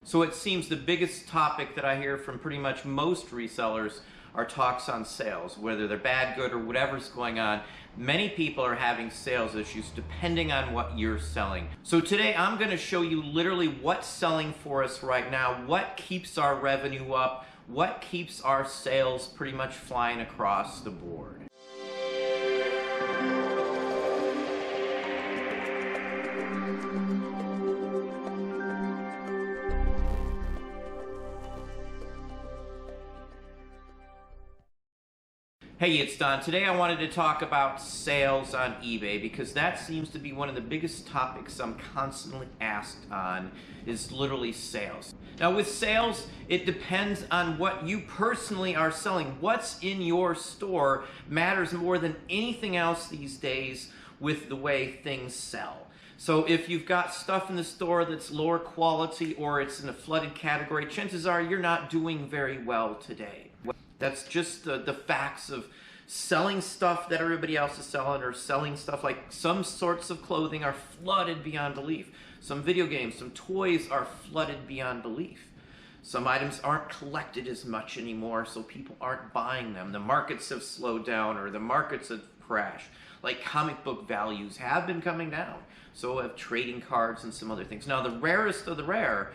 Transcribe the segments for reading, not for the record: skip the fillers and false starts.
So it seems the biggest topic that I hear from pretty much most resellers are talks on sales, whether they're bad, good, or whatever's going on. Many people are having sales issues depending on what you're selling. So today I'm going to show you literally what's selling for us right now, what keeps our revenue up, what keeps our sales pretty much flying across the board. Hey, it's Don. Today I wanted to talk about sales on eBay because that seems to be one of the biggest topics I'm constantly asked on, is literally sales. Now with sales, it depends on what you personally are selling. What's in your store matters more than anything else these days with the way things sell. So if you've got stuff in the store that's lower quality or it's in a flooded category, chances are you're not doing very well today. That's just the facts of selling stuff that everybody else is selling, or selling stuff like some sorts of clothing are flooded beyond belief. Some video games, some toys are flooded beyond belief. Some items aren't collected as much anymore, so people aren't buying them. The markets have slowed down, or the markets have crashed. Like comic book values have been coming down. So have trading cards and some other things. Now the rarest of the rare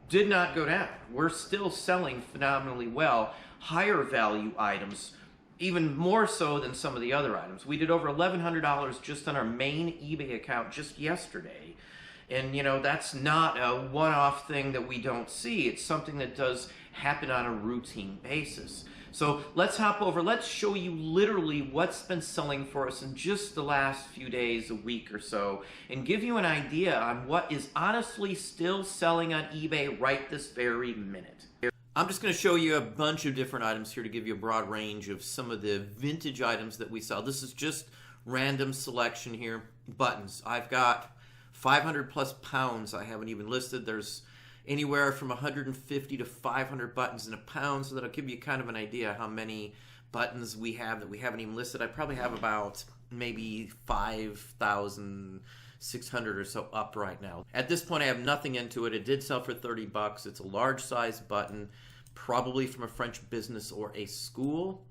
did not go down. We're still selling phenomenally well. Higher value items, even more so than some of the other items. We did over $1,100 just on our main eBay account just yesterday. And you know, that's not a one-off thing that we don't see. It's something that does happen on a routine basis. So let's hop over. Let's show you literally what's been selling for us in just the last few days, a week or so, and give you an idea on what is honestly still selling on eBay right this very minute. I'm just going to show you a bunch of different items here to give you a broad range of some of the vintage items that we sell. This is just random selection here. Buttons. I've got 500 plus pounds I haven't even listed. There's anywhere from 150 to 500 buttons in a pound, so that'll give you kind of an idea how many buttons we have that we haven't even listed. I probably have about maybe 5,600 or so up right now. At this point I have nothing into it. It did sell for 30 bucks. It's a large size button, probably from a French business or a school.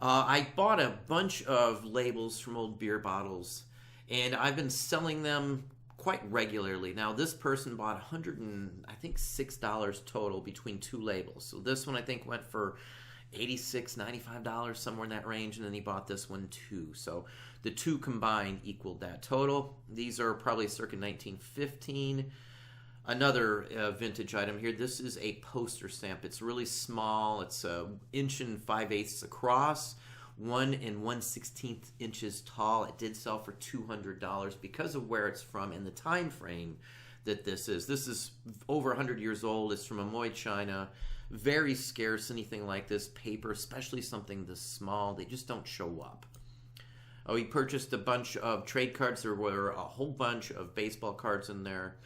I bought a bunch of labels from old beer bottles, and I've been selling them quite regularly. Now this person bought $106 total between two labels. So this one I think went for $86, $95, somewhere in that range, and then he bought this one too. So the two combined equaled that total. These are probably circa 1915. Another vintage item here. This is a poster stamp. It's really small. It's an inch and 5/8 across, 1 1/16 inches tall. It did sell for $200 because of where it's from and the time frame that this is. This is over 100 years old. It's from Amoy, China. Very scarce, anything like this paper, especially something this small. They just don't show up. Oh, he purchased a bunch of trade cards. There were a whole bunch of baseball cards in there.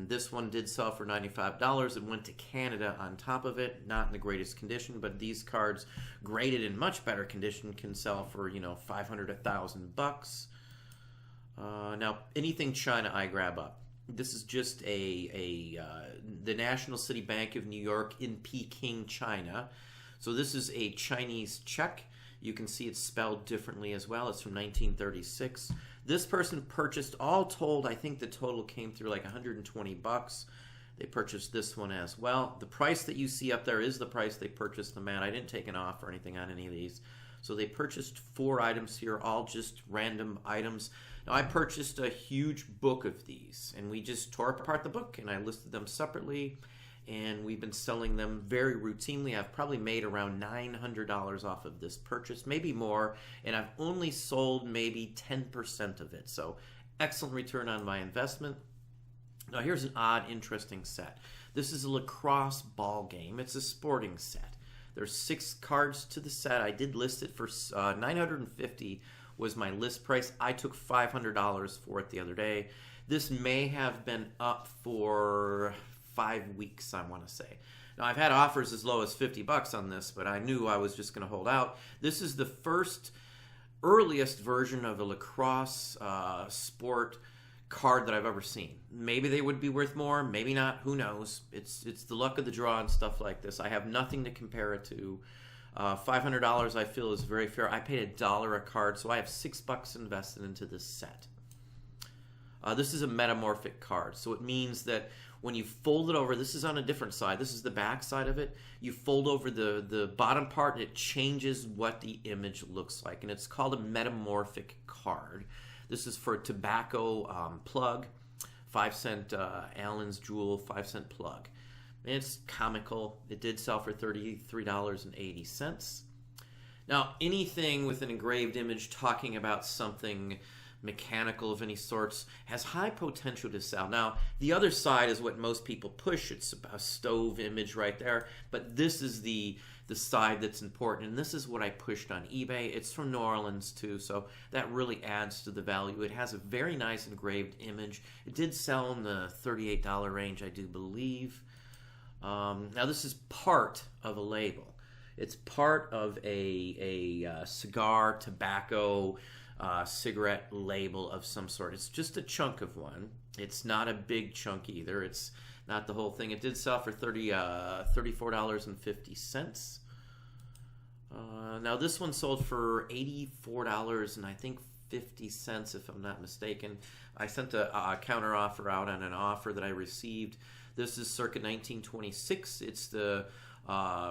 This one did sell for $95. It went to Canada on top of it. Not in the greatest condition, but these cards, graded in much better condition, can sell for, you know, 500, 1,000 bucks. Now, anything China I grab up. This is just the National City Bank of New York in Peking, China. So this is a Chinese check. You can see it's spelled differently as well. It's from 1936. This person purchased, all told, I think the total came through like 120 bucks. They purchased this one as well. The price that you see up there is the price they purchased them at. I didn't take an offer or anything on any of these. So they purchased 4 items here, all just random items. Now I purchased a huge book of these, and we just tore apart the book, and I listed them separately, and we've been selling them very routinely. I've probably made around $900 off of this purchase, maybe more, and I've only sold maybe 10% of it. So excellent return on my investment. Now here's an odd, interesting set. This is a lacrosse ball game. It's a sporting set. There's 6 cards to the set. I did list it for $950 was my list price. I took $500 for it the other day. This may have been up for 5 weeks, I want to say. Now I've had offers as low as 50 bucks on this, but I knew I was just going to hold out. This is the earliest version of a lacrosse sport card that I've ever seen. Maybe they would be worth more, maybe not, who knows. It's the luck of the draw and stuff like this. I have nothing to compare it to. $500 I feel is very fair. I paid $1 a card, so I have $6 invested into this set. This is a metamorphic card, so it means that when you fold it over, this is on a different side. This is the back side of it. You fold over the bottom part, and it changes what the image looks like, and it's called a metamorphic card. This is for a tobacco plug, 5-cent Allen's Jewel 5-cent plug. And it's comical. It did sell for $33.80. Now, anything with an engraved image talking about something mechanical of any sorts has high potential to sell. Now, the other side is what most people push. It's a stove image right there, but this is the side that's important, and this is what I pushed on eBay. It's from New Orleans too, so that really adds to the value. It has a very nice engraved image. It did sell in the $38 range, I do believe. Now, this is part of a label. It's part of a cigar, tobacco, cigarette label of some sort. It's just a chunk of one. It's not a big chunk either. It's not the whole thing. It did sell for $34.50. Now this one sold for $84 and I think 50 cents if I'm not mistaken. I sent a counter offer out on an offer that I received. This is circa 1926. It's the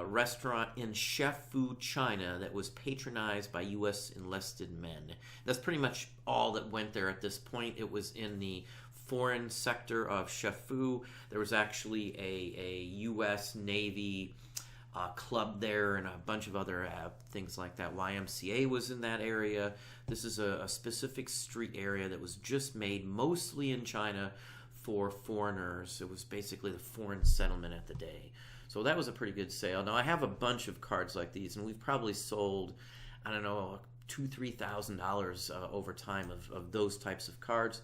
restaurant in Chef Food, China that was patronized by U.S. enlisted men. That's pretty much all that went there at this point. It was in the foreign sector of Chef Food. There was actually a U.S. Navy club there and a bunch of other things like that. YMCA was in that area. This is a specific street area that was just made mostly in China for foreigners. It was basically the foreign settlement at the day. So that was a pretty good sale. Now I have a bunch of cards like these, and we've probably sold, I don't know, $2,000–$3,000 over time of those types of cards.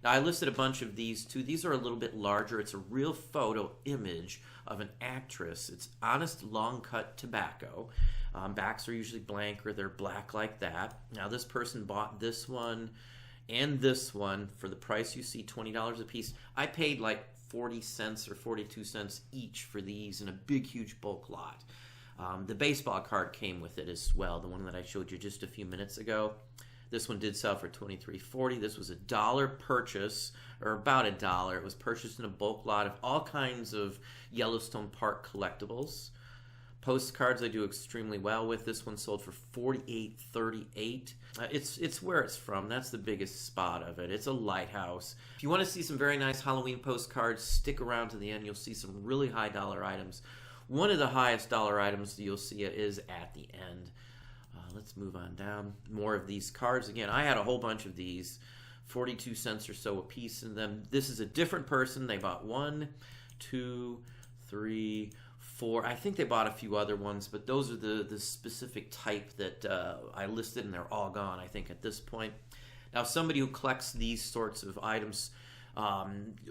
Now I listed a bunch of these too. These are a little bit larger. It's a real photo image of an actress. It's honest long cut tobacco. Backs are usually blank or they're black like that. Now this person bought this one and this one for the price you see, $20 a piece. I paid like 40 cents or 42 cents each for these in a big huge bulk lot. The baseball card came with it as well, the one that I showed you just a few minutes ago. This one did sell for $23.40. This was $1 purchase, or about $1. It was purchased in a bulk lot of all kinds of Yellowstone Park collectibles. Postcards I do extremely well with. This one sold for $48.38. It's where it's from. That's the biggest spot of it. It's a lighthouse. If you want to see some very nice Halloween postcards, stick around to the end. You'll see some really high dollar items. One of the highest dollar items you'll see is at the end. Let's move on down. More of these cards. Again, I had a whole bunch of these, 42 cents or so a piece in them. This is a different person. They bought 1, 2, 3, 4. I think they bought a few other ones, but those are the specific type that I listed, and they're all gone, I think, at this point. Now, somebody who collects these sorts of items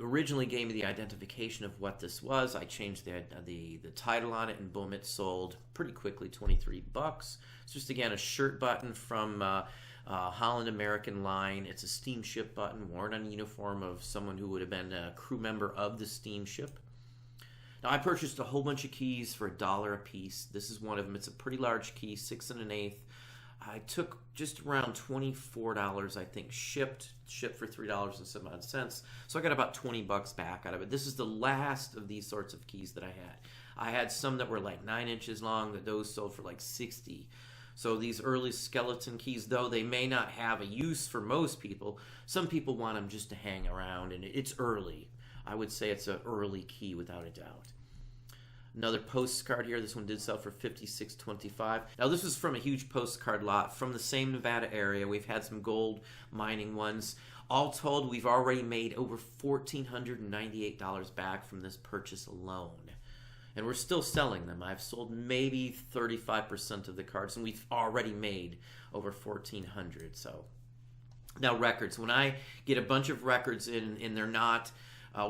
originally gave me the identification of what this was. I changed the title on it, and boom, it sold pretty quickly, $23. It's just, again, a shirt button from Holland American Line. It's a steamship button worn on a uniform of someone who would have been a crew member of the steamship. Now, I purchased a whole bunch of keys for $1 a piece. This is one of them. It's a pretty large key, 6 1/8. I took just around $24, I think, shipped for $3 and some odd cents. So I got about $20 back out of it. This is the last of these sorts of keys that I had. I had some that were like 9 inches long, that those sold for like 60. So these early skeleton keys, though they may not have a use for most people, some people want them just to hang around, and it's early. I would say it's an early key without a doubt. Another postcard here. This one did sell for $56.25. Now this is from a huge postcard lot from the same Nevada area. We've had some gold mining ones. All told, we've already made over $1,498 back from this purchase alone. And we're still selling them. I've sold maybe 35% of the cards, and we've already made over $1,400. So now records. When I get a bunch of records in and they're not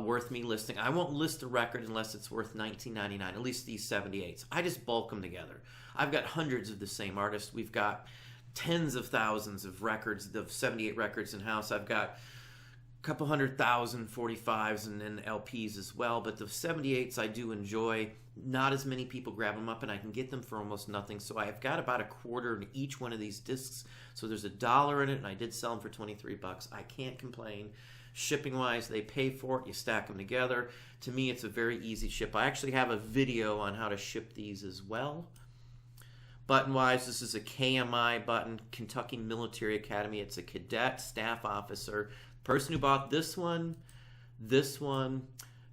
worth me listing, I won't list a record unless it's worth $19.99, at least these 78s. I just bulk them together. I've got hundreds of the same artist. We've got tens of thousands of records, of 78 records in-house. I've got couple 100,000 45s and then LPs as well, but the 78s I do enjoy. Not as many people grab them up, and I can get them for almost nothing. So I've got about a quarter in each one of these discs. So there's $1 in it, and I did sell them for 23 bucks. I can't complain. Shipping wise, they pay for it. You stack them together. To me, it's a very easy ship. I actually have a video on how to ship these as well. Button wise, this is a KMI button, Kentucky Military Academy. It's a cadet staff officer. Person who bought this one, this one,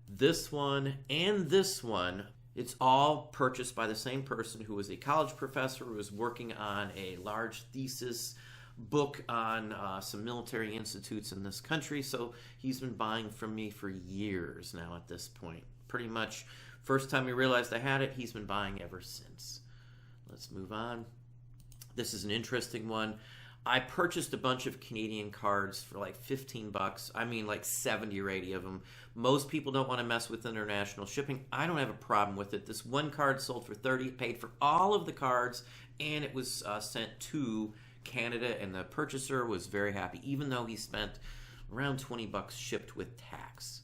this one, and this one, it's all purchased by the same person who was a college professor who was working on a large thesis book on some military institutes in this country. So he's been buying from me for years now at this point. Pretty much first time he realized I had it, he's been buying ever since. Let's move on. This is an interesting one. I purchased a bunch of Canadian cards for like 15 bucks. I mean like 70 or 80 of them. Most people don't want to mess with international shipping. I don't have a problem with it. This one card sold for 30, paid for all of the cards, and it was sent to Canada, and the purchaser was very happy, even though he spent around 20 bucks shipped with tax.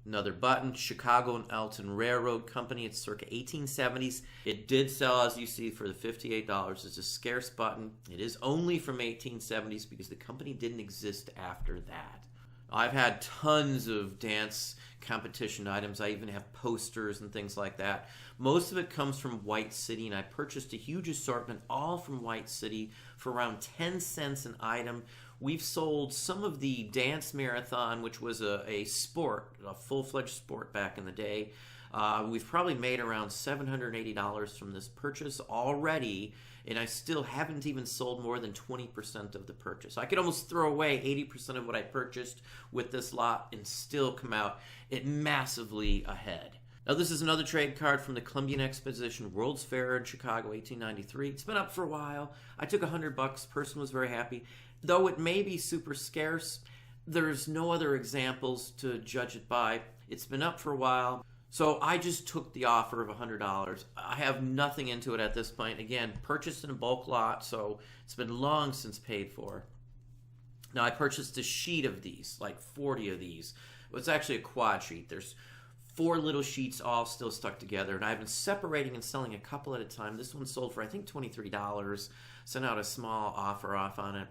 Another button, Chicago and Elton Railroad Company. It's circa 1870s. It did sell, as you see, for the $58. It's a scarce button. It is only from 1870s because the company didn't exist after that. I've had tons of dance competition items. I even have posters and things like that. Most of it comes from White City, and I purchased a huge assortment all from White City for around 10 cents an item. We've sold some of the dance marathon, which was a sport, a full-fledged sport back in the day. We've probably made around $780 from this purchase already, and I still haven't even sold more than 20% of the purchase. I could almost throw away 80% of what I purchased with this lot and still come out it massively ahead. Now this is another trade card from the Columbian Exposition World's Fair in Chicago, 1893. It's been up for a while. I took 100 bucks. Person was very happy. Though it may be super scarce, there's no other examples to judge it by. It's been up for a while. So I just took the offer of $100. I have nothing into it at this point. Again, purchased in a bulk lot, so it's been long since paid for. Now I purchased a sheet of these, like 40 of these. It's actually a quad sheet. There's 4 little sheets all still stuck together, and I've been separating and selling a couple at a time. This one sold for I think $23. Sent out a small offer off on it,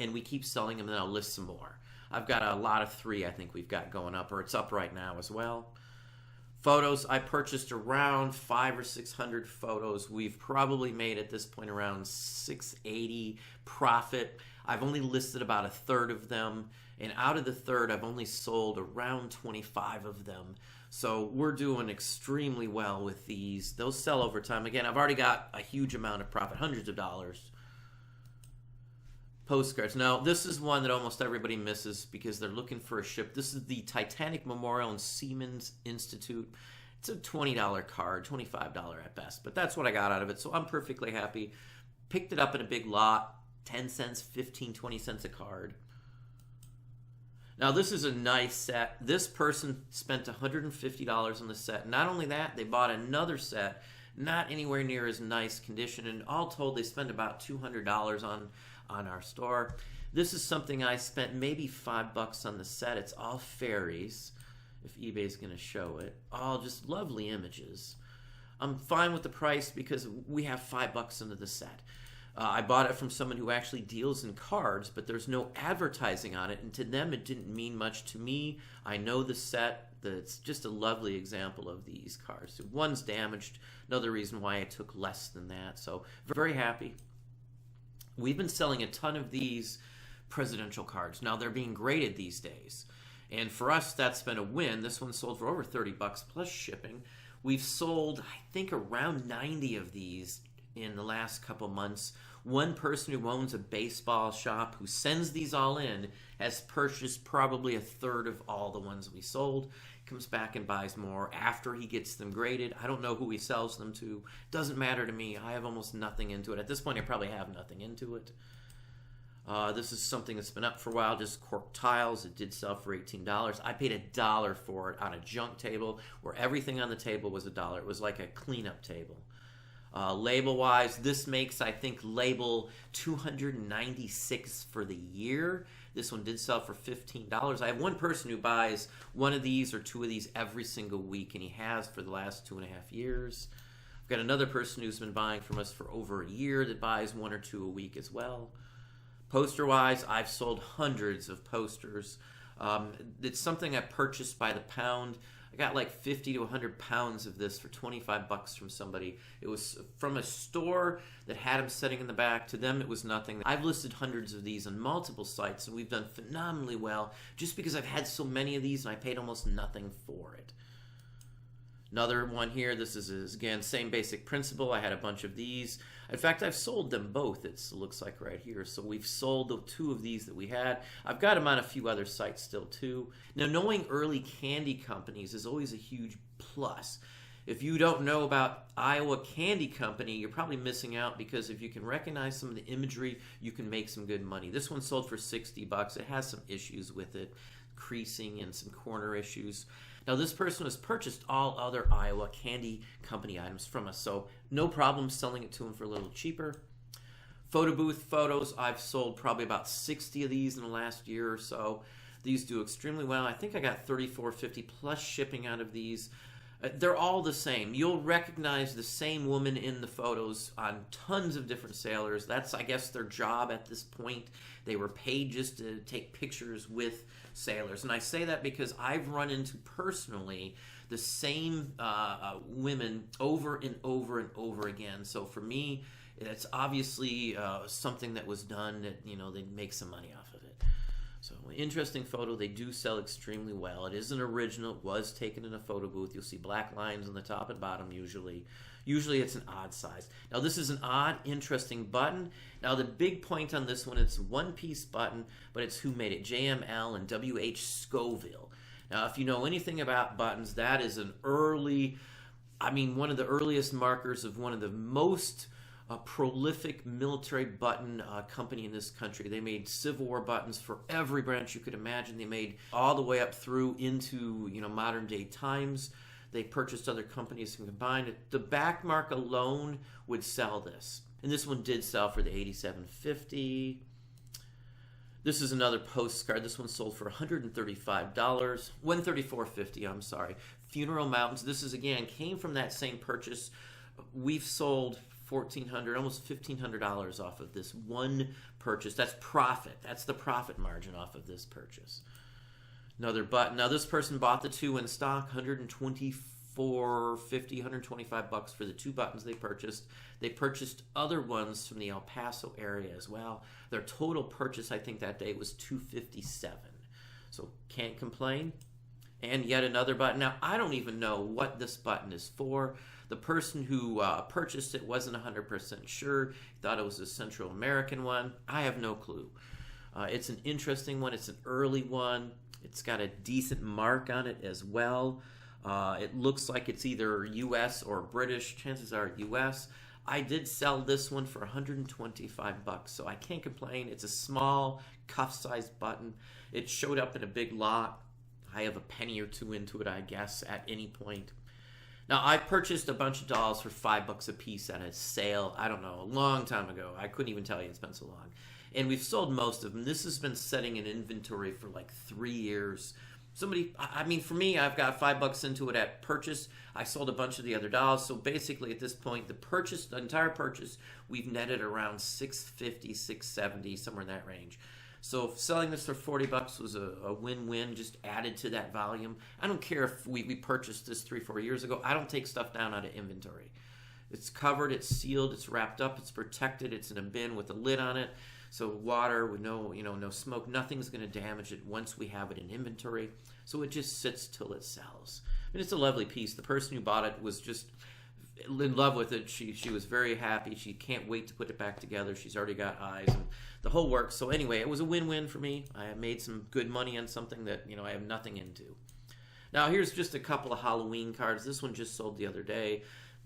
and we keep selling them, and then I'll list some more. I've got a lot of 3 I think we've got going up, or it's up right now as well. Photos, I purchased around 500 or 600 photos. We've probably made at this point around $680 profit. I've only listed about a third of them, and out of the third, I've only sold around 25 of them. So we're doing extremely well with these. Those sell over time. Again, I've already got a huge amount of profit, hundreds of dollars. Postcards. Now, this is one that almost everybody misses because they're looking for a ship. This is the Titanic Memorial and Seamen's Institute. It's a $20 card, $25 at best, but that's what I got out of it, so I'm perfectly happy. Picked it up in a big lot, 10 cents, 15, 20 cents a card. Now, this is a nice set. This person spent $150 on the set. Not only that, they bought another set, not anywhere near as nice condition, and all told, they spent about $200 on our store. This is something I spent maybe $5 on the set. It's all fairies, if eBay's going to show it. All just lovely images. I'm fine with the price because we have $5 into the set. I bought it from someone who actually deals in cards, but there's no advertising on it, and to them it didn't mean much. To me, I know the set. It's just a lovely example of these cards. One's damaged, another reason why I took less than that, so very happy. We've been selling a ton of these presidential cards. Now, they're being graded these days. And for us, that's been a win. This one sold for over 30 bucks plus shipping. We've sold, I think, around 90 of these in the last couple months. One person who owns a baseball shop who sends these all in has purchased probably a third of all the ones we sold. Comes back and buys more after he gets them graded. I don't know who he sells them to. Doesn't matter to me. I have almost nothing into it. At this point, I probably have nothing into it. This is something that's been up for a while, just cork tiles. It did sell for $18. I paid $1 for it on a junk table where everything on the table was $1. It was like a cleanup table. Label-wise, this makes, I think, label 296 for the year. This one did sell for $15. I have one person who buys one of these or two of these every single week, and he has for the last 2.5 years. I've got another person who's been buying from us for over a year that buys one or two a week as well. Poster-wise, I've sold hundreds of posters. It's something I purchased by the pound. I got like 50 to 100 pounds of this for $25 from somebody. It was from a store that had them sitting in the back. To them, it was nothing. I've listed hundreds of these on multiple sites, and we've done phenomenally well just because I've had so many of these and I paid almost nothing for it. Another one here, this is again, same basic principle. I had a bunch of these. In fact, I've sold them both, it looks like right here. So we've sold the two of these that we had. I've got them on a few other sites still too. Now, knowing early candy companies is always a huge plus. If you don't know about Iowa Candy Company, you're probably missing out, because if you can recognize some of the imagery, you can make some good money. This one sold for $60. It has some issues with it, creasing and some corner issues. Now, this person has purchased all other Iowa Candy Company items from us, so no problem selling it to him for a little cheaper. Photo booth photos, I've sold probably about 60 of these in the last year or so. These do extremely well. I think I got $34.50 plus shipping out of these. They're all the same. You'll recognize the same woman in the photos on tons of different sailors. That's, I guess, their job at this point. They were paid just to take pictures with sailors. And I say that because I've run into personally the same women over and over and over again. So for me, it's obviously something that was done that, you know, they make some money off of it. So, interesting photo. They do sell extremely well. It is an original. It was taken in a photo booth. You'll see black lines on the top and bottom usually. Usually it's an odd size. Now, this is an odd, interesting button. Now, the big point on this one, it's a one-piece button, but it's who made it, JML and W.H. Scoville. Now, if you know anything about buttons, that is an early, one of the earliest markers of one of the most prolific military button company in this country. They made Civil War buttons for every branch you could imagine. They made all the way up through into, modern day times. They purchased other companies and combined it. The back mark alone would sell this. And this one did sell for the $87.50. This is another postcard. This one sold for $135. $134.50, I'm sorry. Funeral Mountains. This is, again, came from that same purchase. We've sold $1,400, almost $1,500 off of this one purchase. That's profit. That's the profit margin off of this purchase. Another button. Now, this person bought the two in stock, $124.50, $125 for the two buttons they purchased. They purchased other ones from the El Paso area as well. Their total purchase, I think, that day was $257. So, can't complain. And yet another button. Now, I don't even know what this button is for. The person who purchased it wasn't 100% sure. Thought it was a Central American one. I have no clue. It's an interesting one. It's an early one. It's got a decent mark on it as well. It looks like it's either U.S. or British. Chances are U.S. I did sell this one for $125, so I can't complain. It's a small, cuff-sized button. It showed up in a big lot. I have a penny or two into it, I guess, at any point. Now, I purchased a bunch of dolls for $5 a piece at a sale, I don't know, a long time ago. I couldn't even tell you, it's been so long. And we've sold most of them. This has been sitting in inventory for like 3 years. For me, I've got $5 into it at purchase. I sold a bunch of the other dolls. So basically, at this point, the entire purchase, we've netted around $650, $670, somewhere in that range. So selling this for $40 was a win-win, just added to that volume. I don't care if we purchased this 3-4 years ago. I don't take stuff down out of inventory. It's covered, it's sealed, it's wrapped up, it's protected, it's in a bin with a lid on it. So water with no smoke, nothing's going to damage it once we have it in inventory. So it just sits till it sells. It's a lovely piece. The person who bought it was just in love with it. She was very happy. She can't wait to put it back together. She's already got eyes and the whole works. So anyway, it was a win-win for me. I made some good money on something that I have nothing into. Now here's just a couple of Halloween cards. This one just sold the other day.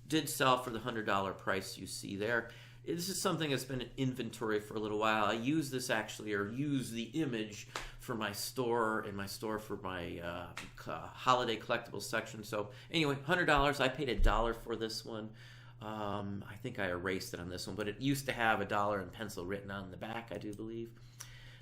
Did sell for the $100 price you see there. This is something that's been in inventory for a little while. I use this use the image for my store for my holiday collectibles section. So anyway, $100. I paid $1 for this one. I think I erased it on this one, but it used to have $1 in pencil written on the back, I do believe.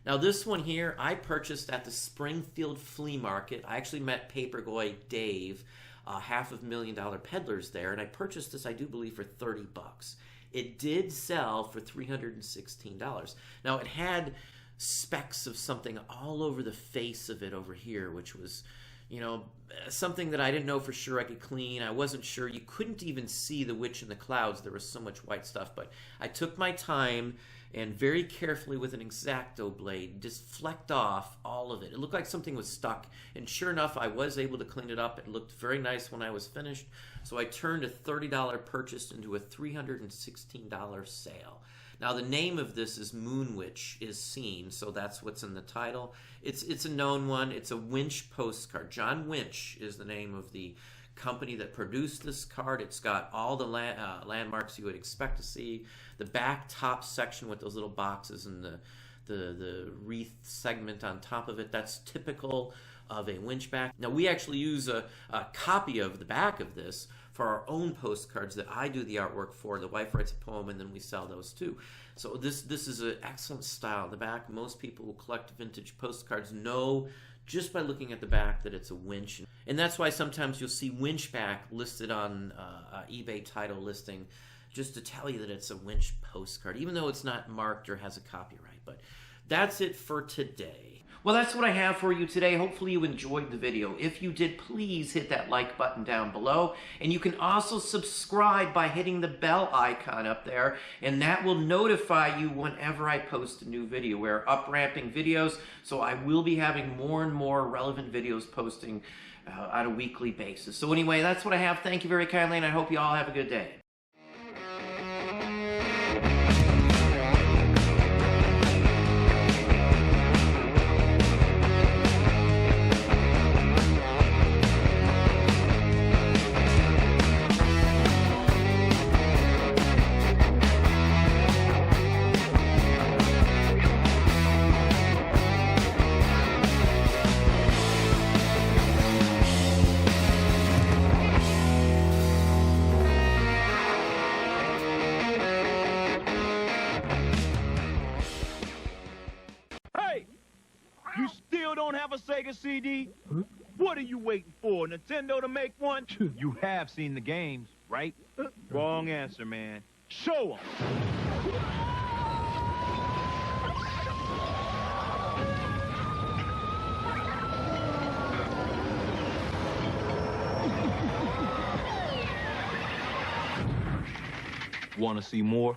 Now this one here, I purchased at the Springfield Flea Market. I actually met Paperboy Dave, $500,000 peddlers there, and I purchased this, I do believe, for 30 bucks. It did sell for $316. Now it had specks of something all over the face of it over here, which was, you know, something that I didn't know for sure I could clean. I wasn't sure. You couldn't even see the witch in the clouds. There was so much white stuff. But I took my time and very carefully with an X-Acto blade just flecked off all of it. It looked like something was stuck. And sure enough, I was able to clean it up. It looked very nice when I was finished. So I turned a $30 purchase into a $316 sale. Now the name of this is Moon Witch is Seen, so that's what's in the title. It's a known one. It's a Winch postcard. John Winch is the name of the company that produced this card. It's got all the landmarks you would expect to see. The back top section with those little boxes and the wreath segment on top of it, that's typical of a winch back. Now we actually use a copy of the back of this for our own postcards that I do the artwork for. The wife writes a poem and then we sell those too. So this is an excellent style. The back, most people who collect vintage postcards know just by looking at the back that it's a winch. And that's why sometimes you'll see winch back listed on eBay title listing just to tell you that it's a winch postcard, even though it's not marked or has a copyright. But that's it for today. Well, that's what I have for you today. Hopefully you enjoyed the video. If you did, please hit that like button down below. And you can also subscribe by hitting the bell icon up there, and that will notify you whenever I post a new video. We're up-ramping videos, so I will be having more and more relevant videos posting on a weekly basis. So anyway, that's what I have. Thank you very kindly, and I hope you all have a good day. You still don't have a Sega CD? Huh? What are you waiting for? Nintendo to make one? You have seen the games, right? Wrong answer, man. Show 'em. Want to see more?